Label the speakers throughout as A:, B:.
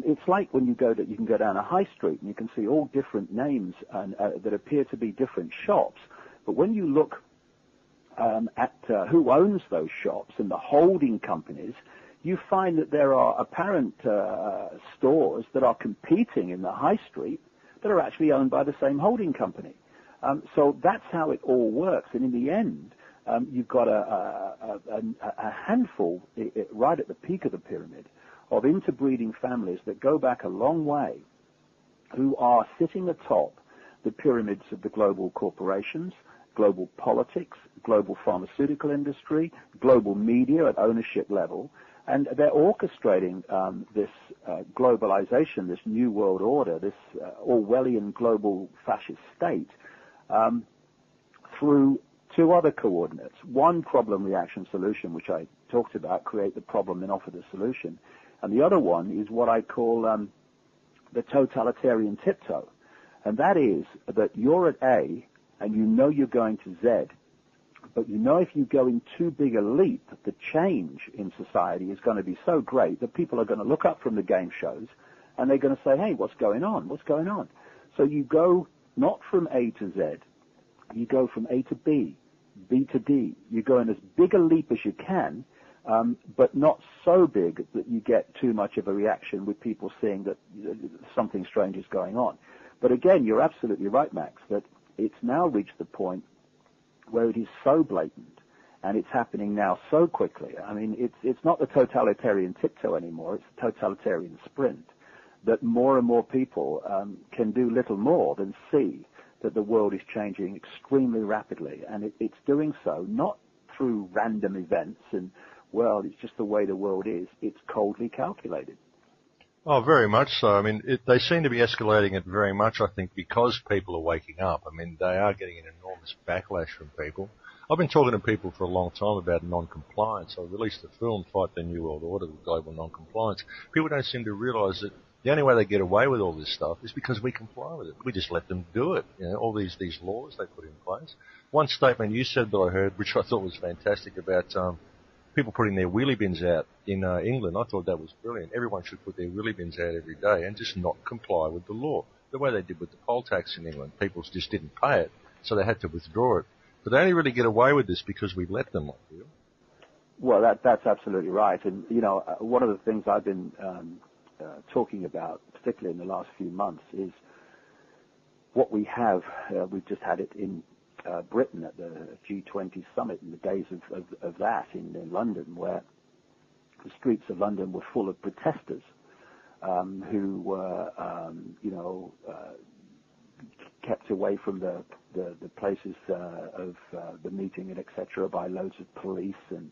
A: It's like when you can go down a high street and you can see all different names that appear to be different shops. But when you look at who owns those shops and the holding companies, you find that there are apparent stores that are competing in the high street that are actually owned by the same holding company. So that's how it all works. And in the end, you've got a handful right at the peak of the pyramid of interbreeding families that go back a long way, who are sitting atop the pyramids of the global corporations, global politics, global pharmaceutical industry, global media at ownership level, and they're orchestrating this globalization, this new world order, this Orwellian global fascist state through two other coordinates. One, problem, reaction, solution, which I talked about, create the problem and offer the solution. And the other one is what I call the totalitarian tiptoe. And that is that you're at A and you know you're going to Z, but you know if you go in too big a leap, the change in society is going to be so great that people are going to look up from the game shows and they're going to say, hey, what's going on? What's going on? So you go not from A to Z, you go from A to B, B to D. You go in as big a leap as you can, but not so big that you get too much of a reaction with people seeing that something strange is going on. But again, you're absolutely right, Max, that it's now reached the point where it is so blatant and it's happening now so quickly. I mean, it's not the totalitarian tiptoe anymore, it's the totalitarian sprint, that more and more people can do little more than see that the world is changing extremely rapidly, and it's doing so not through random events and, well, it's just the way the world is. It's coldly calculated.
B: Oh, very much so. I mean, they seem to be escalating it very much, I think, because people are waking up. I mean, they are getting an enormous backlash from people. I've been talking to people for a long time about non-compliance. I released a film, Fight the New World Order, with global non-compliance. People don't seem to realise that the only way they get away with all this stuff is because we comply with it. We just let them do it. You know, all these laws they put in place. One statement you said that I heard, which I thought was fantastic, about people putting their wheelie bins out in England. I thought that was brilliant. Everyone should put their wheelie bins out every day and just not comply with the law. The way they did with the poll tax in England. People just didn't pay it, so they had to withdraw it. But they only really get away with this because we let them, I feel.
A: Well, that's absolutely right. And, you know, one of the things I've been talking about, particularly in the last few months, is what we have. We've just had it in Britain at the G20 summit in the days of that in London, where the streets of London were full of protesters who were, kept away from the places of the meeting and etc. by loads of police and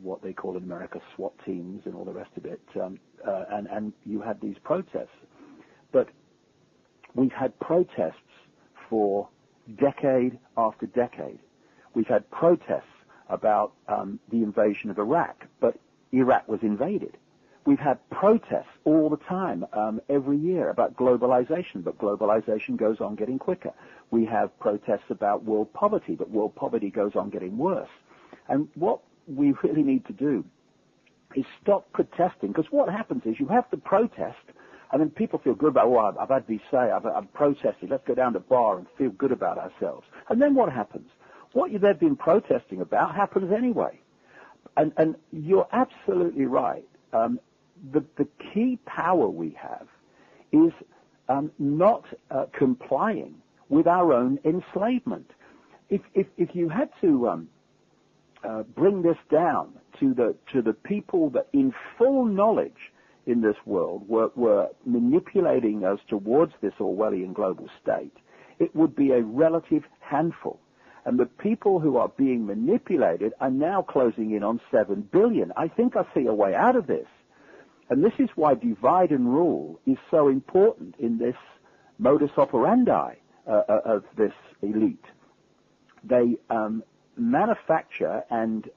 A: what they call in America SWAT teams and all the rest of it. And you had these protests. But we've had protests for decade after decade. We've had protests about the invasion of Iraq, but Iraq was invaded. We've had protests all the time, every year, about globalization, but globalization goes on getting quicker. We have protests about world poverty, but world poverty goes on getting worse. And what we really need to do is stop protesting, because what happens is you have the protest, and then people feel good about, oh, I've had these say, I've protested, let's go down to the bar and feel good about ourselves. And then what happens? What they've been protesting about happens anyway. And you're absolutely right. The key power we have is not complying with our own enslavement. If you had to bring this down to the people that in full knowledge in this world were manipulating us towards this Orwellian global state, it would be a relative handful. And the people who are being manipulated are now closing in on 7 billion. I think I see a way out of this. And this is why divide and rule is so important in this modus operandi of this elite. They manufacture and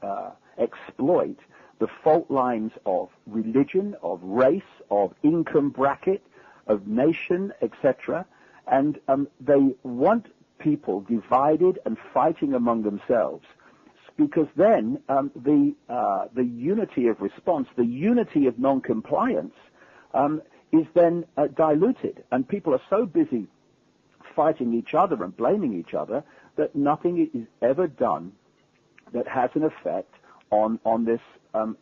A: exploit the fault lines of religion, of race, of income bracket, of nation, etc. And they want people divided and fighting among themselves, because then the unity of response, the unity of non-compliance, is then diluted, and people are so busy fighting each other and blaming each other that nothing is ever done that has an effect on this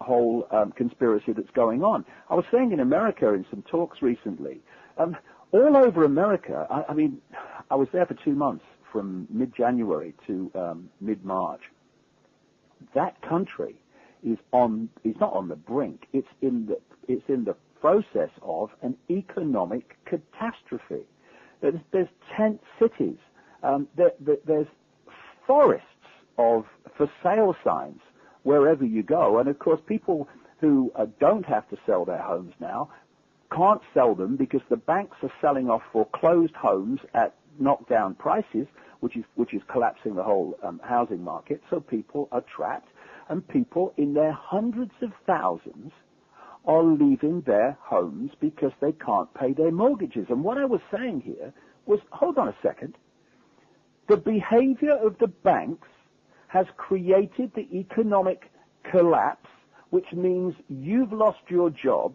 A: whole conspiracy that's going on. I was saying in America in some talks recently, all over America, I mean, I was there for 2 months, from mid-January to mid-March. That country is not on the brink. It's in the process of an economic catastrophe. There's tent cities. There's forests of for sale signs wherever you go. And of course, people who don't have to sell their homes now can't sell them because the banks are selling off foreclosed homes at knockdown prices, which is collapsing the whole housing market. So people are trapped, and people in their hundreds of thousands are leaving their homes because they can't pay their mortgages. And what I was saying here was, hold on a second, the behavior of the banks has created the economic collapse, which means you've lost your job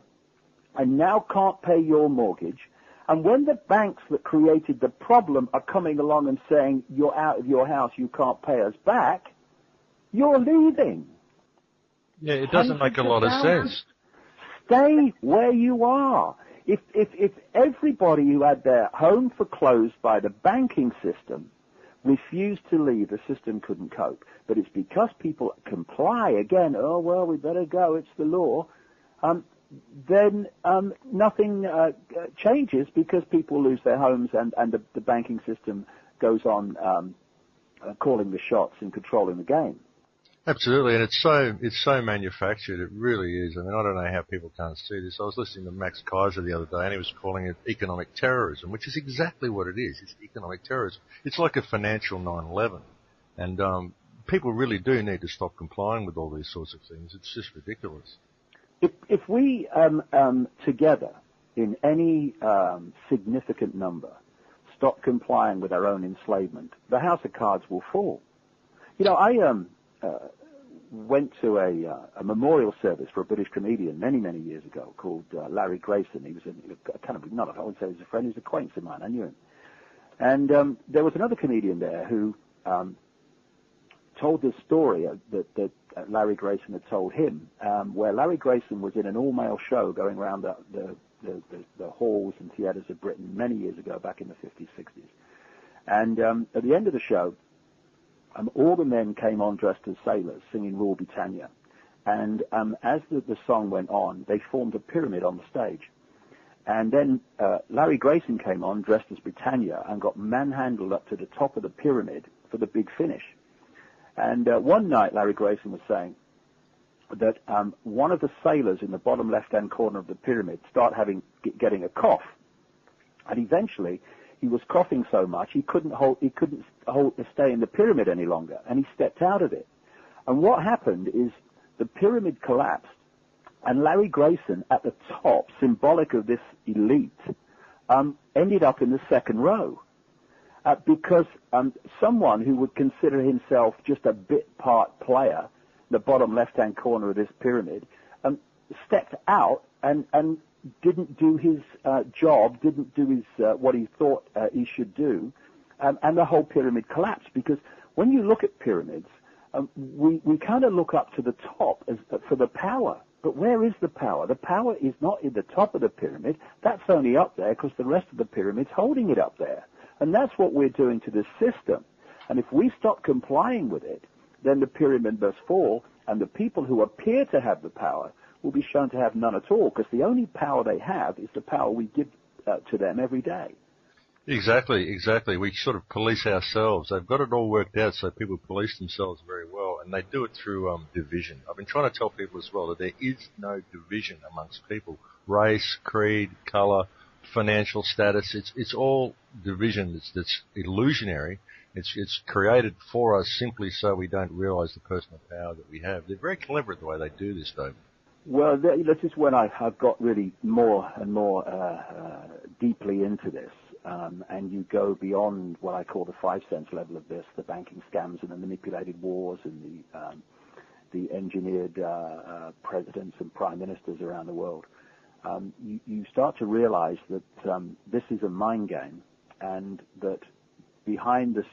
A: and now can't pay your mortgage. And when the banks that created the problem are coming along and saying, you're out of your house, you can't pay us back, you're leaving.
B: Yeah, it doesn't make a lot of sense.
A: Stay where you are. If everybody who had their home foreclosed by the banking system refused to leave, the system couldn't cope. But it's because people comply again, oh, well, we better go, it's the law, then nothing changes because people lose their homes and the banking system goes on calling the shots and controlling the game.
B: Absolutely, and it's so manufactured. It really is. I mean, I don't know how people can't see this. I was listening to Max Igan the other day, and he was calling it economic terrorism, which is exactly what it is. It's economic terrorism. It's like a financial 9/11, and people really do need to stop complying with all these sorts of things. It's just ridiculous.
A: If we together, in any significant number, stop complying with our own enslavement, the house of cards will fall. You know, I went to a memorial service for a British comedian many years ago called Larry Grayson. He was a kind of, I wouldn't say he was a friend, he was an acquaintance of mine. I knew him. And there was another comedian there who told this story that Larry Grayson had told him, where Larry Grayson was in an all-male show going around the halls and theatres of Britain many years ago, back in the 50s, 60s. And at the end of the show, all the men came on dressed as sailors, singing Rule Britannia. And as the song went on, they formed a pyramid on the stage. And then Larry Grayson came on dressed as Britannia and got manhandled up to the top of the pyramid for the big finish. And one night, Larry Grayson was saying that one of the sailors in the bottom left-hand corner of the pyramid started getting a cough. And eventually, he was coughing so much he couldn't stay in the pyramid any longer, and he stepped out of it. And what happened is the pyramid collapsed, and Larry Grayson at the top, symbolic of this elite, ended up in the second row because someone who would consider himself just a bit part player, the bottom left-hand corner of this pyramid, stepped out and didn't do his job, didn't do his what he thought he should do, and the whole pyramid collapsed. Because when you look at pyramids, we kind of look up to the top for the power. But where is the power? The power is not in the top of the pyramid. That's only up there because the rest of the pyramid's holding it up there. And that's what we're doing to this system. And if we stop complying with it, then the pyramid must fall, and the people who appear to have the power will be shown to have none at all, because the only power they have is the power we give to them every day. Exactly.
B: We sort of police ourselves. They've got it all worked out so people police themselves very well, and they do it through division. I've been trying to tell people as well that there is no division amongst people. Race, creed, colour, financial status, it's all division that's illusionary. It's created for us simply so we don't realise the personal power that we have. They're very clever at the way they do this, though.
A: Well, this is when I've got really more and more deeply into this. and you go beyond what I call the 5 sense level of this, the banking scams and the manipulated wars and the engineered presidents and prime ministers around the world, you start to realize that this is a mind game, and that behind the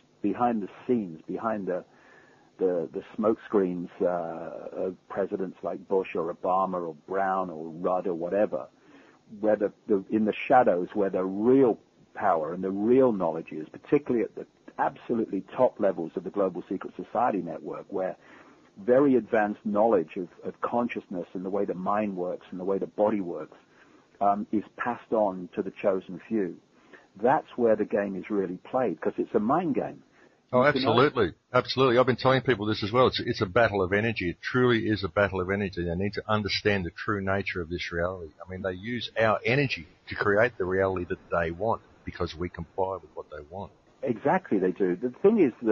A: scenes, behind the smoke screens of presidents like Bush or Obama or Brown or Rudd or whatever, where in the shadows where the real power and the real knowledge is, particularly at the absolutely top levels of the global secret society network, where very advanced knowledge of consciousness and the way the mind works and the way the body works is passed on to the chosen few. That's where the game is really played, because it's a mind game.
B: Oh, absolutely. Absolutely. I've been telling people this as well. It's a battle of energy. It truly is a battle of energy. They need to understand the true nature of this reality. I mean, they use our energy to create the reality that they want because we comply with what they want.
A: Exactly, they do. The thing is that